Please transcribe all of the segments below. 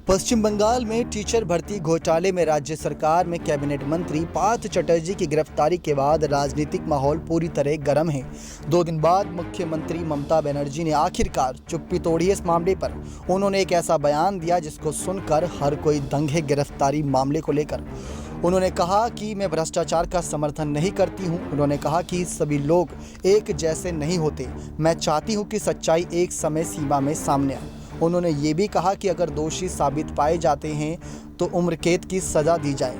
पश्चिम बंगाल में टीचर भर्ती घोटाले में राज्य सरकार में कैबिनेट मंत्री पार्थ चटर्जी की गिरफ्तारी के बाद राजनीतिक माहौल पूरी तरह गर्म है। 2 दिन बाद मुख्यमंत्री ममता बनर्जी ने आखिरकार चुप्पी तोड़ी इस मामले पर। उन्होंने एक ऐसा बयान दिया जिसको सुनकर हर कोई दंग है। गिरफ्तारी मामले को लेकर उन्होंने कहा कि मैं भ्रष्टाचार का समर्थन नहीं करती हूं। उन्होंने कहा कि सभी लोग एक जैसे नहीं होते। मैं चाहती हूं कि सच्चाई एक समय सीमा में सामने आए। उन्होंने ये भी कहा कि अगर दोषी साबित पाए जाते हैं तो उम्र कैद की सज़ा दी जाए,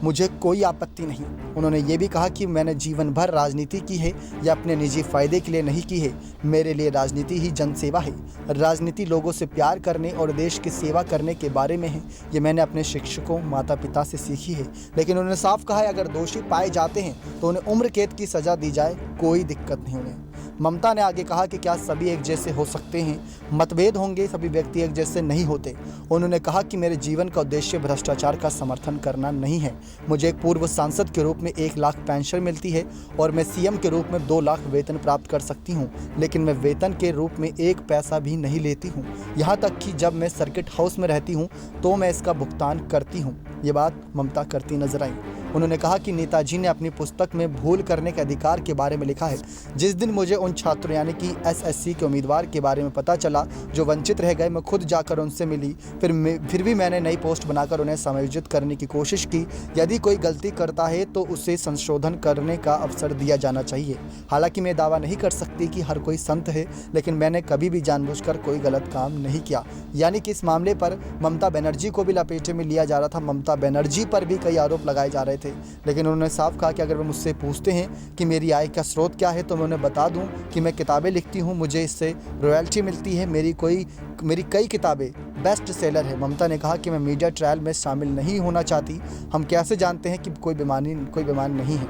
मुझे कोई आपत्ति नहीं। उन्होंने ये भी कहा कि मैंने जीवन भर राजनीति की है या अपने निजी फ़ायदे के लिए नहीं की है। मेरे लिए राजनीति ही जनसेवा है। राजनीति लोगों से प्यार करने और देश की सेवा करने के बारे में है। ये मैंने अपने शिक्षकों माता पिता से सीखी है। लेकिन उन्होंने साफ कहा है अगर दोषी पाए जाते हैं तो उन्हें उम्र कैद की सज़ा दी जाए, कोई दिक्कत नहीं उन्हें। ममता ने आगे कहा कि क्या सभी एक जैसे हो सकते हैं? मतभेद होंगे, सभी व्यक्ति एक जैसे नहीं होते। उन्होंने कहा कि मेरे जीवन का उद्देश्य भ्रष्टाचार का समर्थन करना नहीं है। मुझे एक पूर्व सांसद के रूप में 1 लाख पेंशन मिलती है और मैं सीएम के रूप में 2 लाख वेतन प्राप्त कर सकती हूँ, लेकिन मैं वेतन के रूप में 1 पैसा भी नहीं लेती हूँ। यहाँ तक कि जब मैं सर्किट हाउस में रहती हूँ तो मैं इसका भुगतान करती हूँ। ये बात ममता करती नजर आई। उन्होंने कहा कि नेताजी ने अपनी पुस्तक में भूल करने के अधिकार के बारे में लिखा है। जिस दिन मुझे उन छात्रों यानी कि एसएससी के उम्मीदवार के बारे में पता चला जो वंचित रह गए, मैं खुद जाकर उनसे मिली। फिर भी मैंने नई पोस्ट बनाकर उन्हें समायोजित करने की कोशिश की। यदि कोई गलती करता है तो उसे संशोधन करने का अवसर दिया जाना चाहिए। हालांकि मैं दावा नहीं कर सकती कि हर कोई संत है, लेकिन मैंने कभी भी जानबूझकर कोई गलत काम नहीं किया। यानी कि इस मामले पर ममता बनर्जी को भी लपेटे में लिया जा रहा था। ममता बनर्जी पर भी कई आरोप लगाए जा रहे थे, लेकिन उन्होंने साफ कहा कि अगर वो मुझसे पूछते हैं कि मेरी आय का स्रोत क्या है तो मैं उन्हें बता दूं कि मैं किताबें लिखती हूं, मुझे इससे रॉयल्टी मिलती है। मेरी कई किताबें बेस्ट सेलर है। ममता ने कहा कि मैं मीडिया ट्रायल में शामिल नहीं होना चाहती। हम कैसे जानते हैं कि कोई बीमारी नहीं है।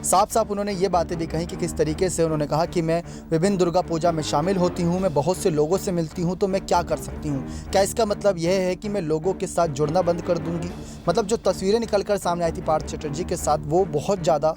साफ साफ उन्होंने ये बातें भी कही कि किस तरीके से उन्होंने कहा कि मैं विभिन्न दुर्गा पूजा में शामिल होती हूँ, मैं बहुत से लोगों से मिलती हूँ, तो मैं क्या कर सकती हूँ? क्या इसका मतलब यह है कि मैं लोगों के साथ जुड़ना बंद कर दूंगी? मतलब जो तस्वीरें निकलकर सामने आई थी पार्थ चटर्जी के साथ, वो बहुत ज़्यादा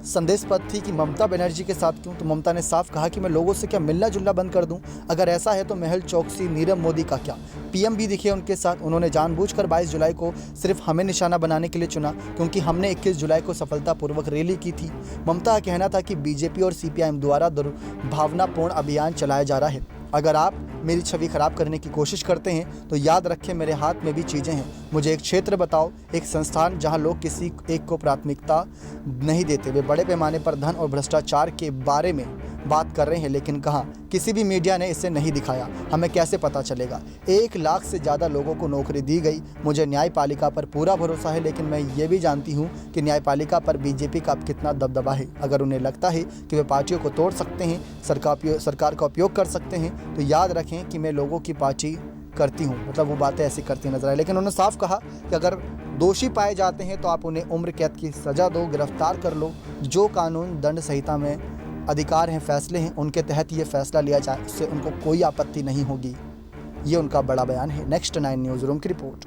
संदेशपद थी कि ममता बनर्जी के साथ क्यों? तो ममता ने साफ कहा कि मैं लोगों से क्या मिलना जुलना बंद कर दूं? अगर ऐसा है तो मेहुल चोकसी, नीरव मोदी का क्या? पीएम भी दिखे उनके साथ। उन्होंने जानबूझकर 22 जुलाई को सिर्फ हमें निशाना बनाने के लिए चुना क्योंकि हमने 21 जुलाई को सफलतापूर्वक रैली की थी। ममता का कहना था कि बीजेपी और सीपीआईएम द्वारा दुर्भावनापूर्ण अभियान चलाया जा रहा है। अगर आप मेरी छवि खराब करने की कोशिश करते हैं तो याद रखें मेरे हाथ में भी चीज़ें हैं। मुझे एक क्षेत्र बताओ, एक संस्थान जहां लोग किसी एक को प्राथमिकता नहीं देते। वे बड़े पैमाने पर धन और भ्रष्टाचार के बारे में बात कर रहे हैं, लेकिन कहाँ? किसी भी मीडिया ने इसे नहीं दिखाया। हमें कैसे पता चलेगा? 1 लाख से ज़्यादा लोगों को नौकरी दी गई। मुझे न्यायपालिका पर पूरा भरोसा है, लेकिन मैं ये भी जानती हूँ कि न्यायपालिका पर बीजेपी का कितना दबदबा है। अगर उन्हें लगता है कि वे पार्टियों को तोड़ सकते हैं, सरकार का उपयोग कर सकते हैं, तो याद रखें कि मैं लोगों की पार्टी करती हूँ। मतलब वो बातें ऐसी करती नजर आए। लेकिन उन्होंने साफ कहा कि अगर दोषी पाए जाते हैं तो आप उन्हें उम्र कैद की सज़ा दो, गिरफ्तार कर लो। जो कानून दंड संहिता में अधिकार हैं, फैसले हैं, उनके तहत ये फैसला लिया जाए, उससे उनको कोई आपत्ति नहीं होगी। ये उनका बड़ा बयान है। नेक्स्ट 9 न्यूज़ रूम की रिपोर्ट।